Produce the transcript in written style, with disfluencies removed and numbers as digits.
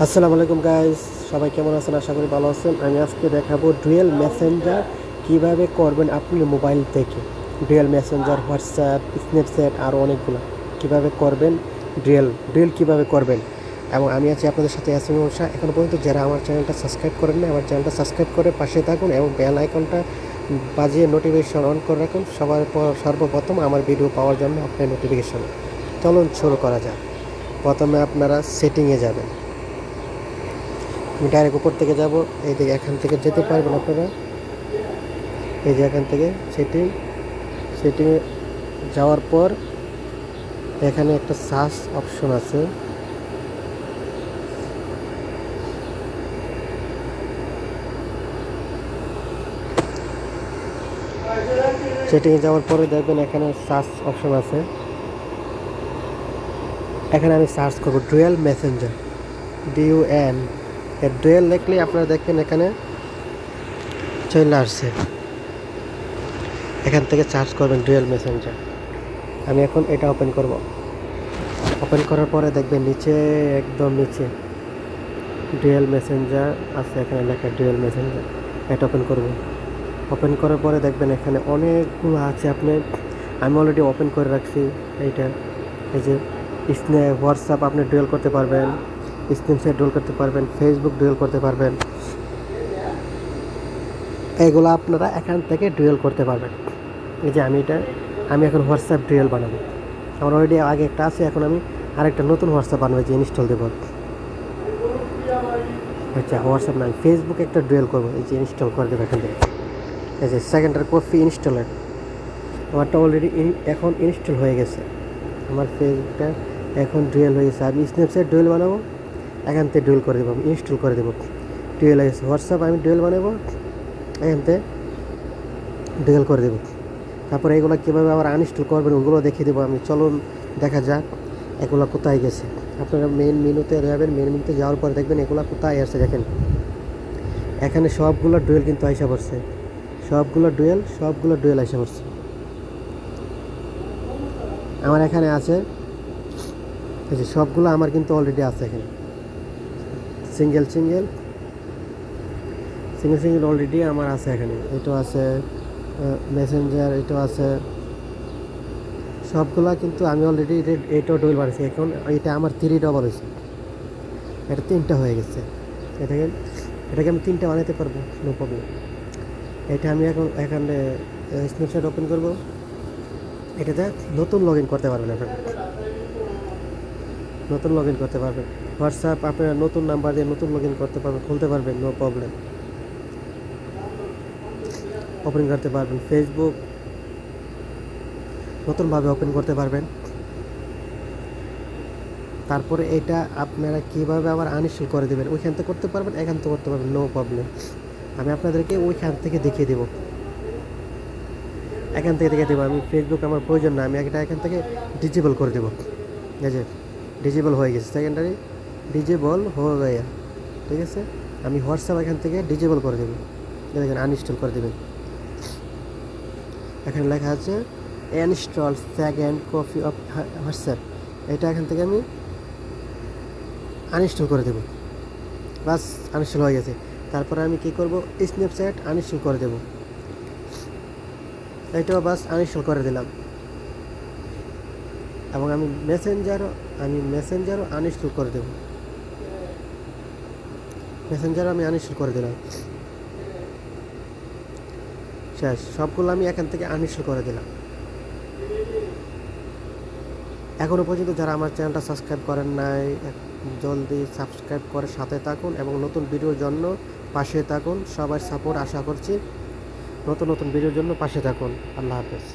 আসসালামু আলাইকুম গাইস, সবাই কেমন আছেন? আশা করি ভালো আছেন। আমি আজকে দেখাবো ডুয়েল মেসেঞ্জার কিভাবে করবেন আপনি মোবাইল থেকে। ডুয়েল মেসেঞ্জার, হোয়াটসঅ্যাপ, স্ন্যাপচ্যাট আরও অনেকগুলো কিভাবে করবেন, ডুয়েল কিভাবে করবেন। এবং আমি আছি আপনাদের সাথে ইয়াসিন মোর্শা। এখনও পর্যন্ত যারা আমার চ্যানেলটা সাবস্ক্রাইব করেন না, আমার চ্যানেলটা সাবস্ক্রাইব করে পাশে থাকুন এবং বেল আইকনটা বাজিয়ে নোটিফিকেশন অন করে রাখুন সর্বপ্রথম আমার ভিডিও পাওয়ার জন্য আপনার নোটিফিকেশন। চলুন শুরু করা যাক। প্রথমে আপনারা সেটিংয়ে যাবেন। আমি ডাইরেক্ট উপর থেকে যাব। এই দিকে এখান থেকে যেতে পারবেন আপনারা। এই যে এখান থেকে সেটিংয়ে যাওয়ার পর এখানে একটা সার্চ অপশন আছে। সেটিংয়ে যাওয়ার পরে দেখবেন এখানে সার্চ অপশন আছে। এখানে আমি সার্চ করব ডুয়েল মেসেঞ্জার, DUN। ডুয়েল লিখলে আপনারা দেখবেন এখানে চলে আসছে। এখান থেকে সার্চ করবেন ডুয়েল মেসেঞ্জার। আমি এখন এটা ওপেন করব। ওপেন করার পরে দেখবেন নিচে, একদম নিচে ডুয়েল মেসেঞ্জার আছে। এখানে লেখা ডুয়েল মেসেঞ্জার। এটা ওপেন করব। ওপেন করার পরে দেখবেন এখানে অনেকগুলো আছে। আমি অলরেডি ওপেন করে রাখছি এইটা। এই যে হোয়াটসঅ্যাপ আপনি ডুয়েল করতে পারবেন, স্ন্যাপচ্যাট ডুয়েল করতে পারবেন, ফেসবুক ডুয়েল করতে পারবেন। এইগুলো আপনারা এখান থেকে ডুয়েল করতে পারবেন। এই যে আমি এখন হোয়াটসঅ্যাপ ডুয়েল বানাবো। আমার অলরেডি আগে একটা আছে, এখন আমি আরেকটা নতুন হোয়াটসঅ্যাপ বানাবো, যে ইনস্টল দেবো। আচ্ছা, হোয়াটসঅ্যাপ না, ফেসবুক একটা ডুয়েল করবো। এই যে ইনস্টল করে দেবো এখান থেকে। এই যে সেকেন্ডার কপি ইনস্টলের আমারটা অলরেডি এখন ইনস্টল হয়ে গেছে। আমার ফেসবুকটা এখন ডুয়েল হয়ে গেছে। আমি স্ন্যাপচ্যাট ডুয়েল বানাবো, এখান থেকে ডুয়েল করে দেবো, আমি ইনস্টল করে দেবো। ডুয়েল হয়ে গেছে। হোয়াটসঅ্যাপ আমি ডুয়েল বানাবো, এখান থেকে ডুয়েল করে দেবো। তারপরে এগুলো কীভাবে আবার আনইনস্টল করবেন ওগুলো দেখিয়ে দেবো আমি। চলুন দেখা যাক এগুলো কোথায় গেছে। আপনারা মেন মেনুতে যাবেন। মেন মেনুতে যাওয়ার পরে দেখবেন এগুলো কোথায় আসছে। দেখেন এখানে সবগুলো ডুয়েল কিন্তু আইসা পড়ছে। সবগুলো ডুয়েল আইসা পড়ছে। আমার এখানে আছে, এই যে সবগুলো আমার কিন্তু অলরেডি আছে এখানে। সিঙ্গেল অলরেডি আমার আছে এখানে। এটাও আছে, মেসেঞ্জার এটাও আছে। সবগুলা কিন্তু আমি অলরেডি এইটাও ডুয়েল বানিয়েছি। এখন এটা আমার 3 ডবল হয়েছে, এটা 3টা হয়ে গেছে। এটাকে আমি 3টা বানাতে পারবো, নো প্রবলেম। এটা আমি এখানে স্ন্যাপচ্যাট ওপেন করব। এটাতে নতুন লগ ইন করতে পারবেন আপনারা, হোয়াটসঅ্যাপ আপনারা নতুন নাম্বার দিয়ে নতুন লগ ইন করতে পারবেন, খুলতে পারবেন, নো প্রবলেম। ওপেন করতে পারবেন ফেসবুক, নতুনভাবে ওপেন করতে পারবেন। তারপরে এটা আপনারা কীভাবে আবার আনইনস্টল করে দেবেন, ওইখান থেকে করতে পারবেন, এখান থেকে করতে পারবেন, নো প্রবলেম। আমি আপনাদেরকে ওইখান থেকে দেখিয়ে দেবো, আমি ফেসবুক আমার প্রয়োজন না, আমি এটা এখান থেকে ডিজেবল করে দেবো। এই যে ডিজেবল হয়ে গেছে, সেকেন্ডারি ডিজেবল হয়ে গেছে, ঠিক আছে। আমি হোয়াটসঅ্যাপ এখান থেকে ডিজেবল করে দেবো। দেখেন আনইনস্টল করে দেবেন। এখানে লেখা আছে install second copy of WhatsApp. এটা এখান থেকে আমি আনইনস্টল করে দেবো। বাস, আনইনস্টল হয়ে গেছে। তারপরে আমি কি করব, স্ন্যাপচ্যাট আনইনস্টল করে দেবো। এইটাও বাস আনইনস্টল করে দিলাম। এবং আমি মেসেঞ্জারও আনইনস্টল করে দেবো। আমি আনইনস্টল করে দিলাম। শেষ, সবগুলো আমি এখান থেকে আনইনস্টল করে দিলাম। এখনও পর্যন্ত যারা আমার চ্যানেলটা সাবস্ক্রাইব করেন নাই, জলদি সাবস্ক্রাইব করে সাথে থাকুন এবং নতুন ভিডিওর জন্য পাশে থাকুন। সবার সাপোর্ট আশা করছি। নতুন ভিডিওর জন্য পাশে থাকুন। আল্লাহ হাফেজ।